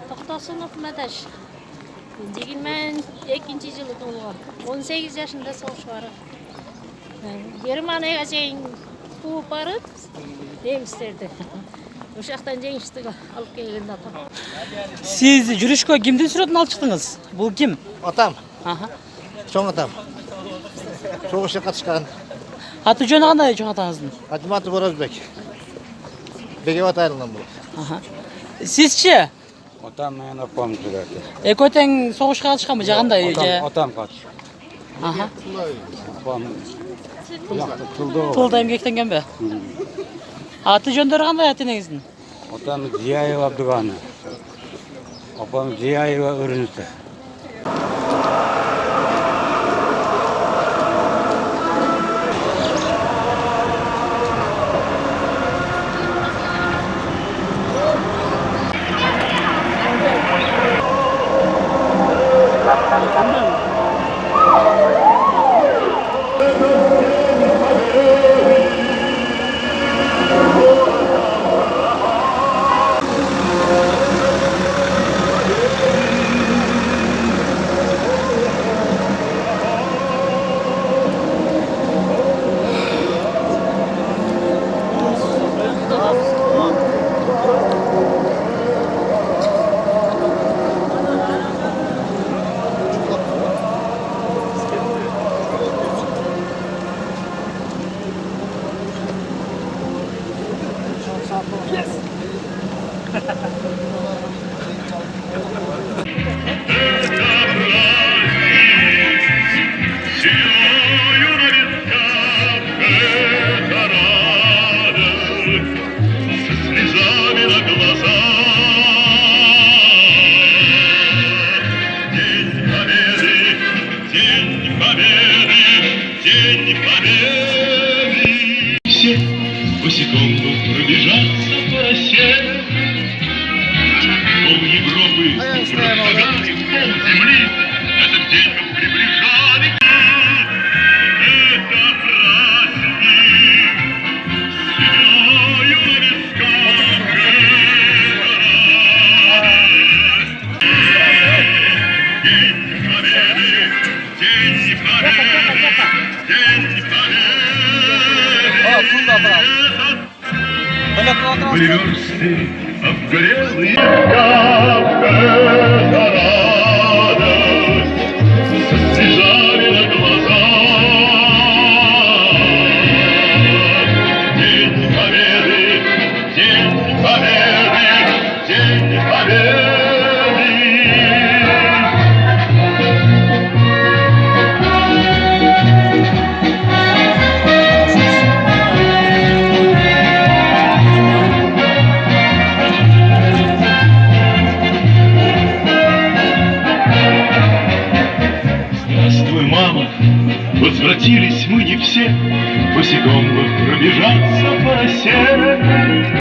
To'xtosunov Madash. Degilmen 2-yılı толгон. 18 yaşında soğuş var. Germaniyaga чейин туып барып, немистерди. Ошактан жеңиштик алып келгенде атам. Siz жүрүшкө кимдин сүрөтүн алып чыктыңыз? Бул ким? Atam, Аха. çoğun atam. Soğuşa katışkan. Аты жөнү кандай чоң атаңыздын? Hacımatı Borazbek. Begevat ayrılan bu. Аха. Sizçi? Otam men opam жүрөт. Экөө тең согушка катышканбы же кандай? Otam kaç. Аха. Opam tıldı. Тылда эмгектенгенби? Аты жөндөрү кандай аты энеңиздин? Otam Ziyayev Abdugаны. Opam Ziyayev Örünüsü. Босиком пробежаться по росе. Пол Европы шагали в пол земли. Этот день мы приближали. Это праздник семьёю на висках. День победы, день победы, день победы. Были версты обгорелые, как эта радость, со слезами на глазах. День победы, день победы, день победы. Возвратились мы не все, босиком пробежаться по росе.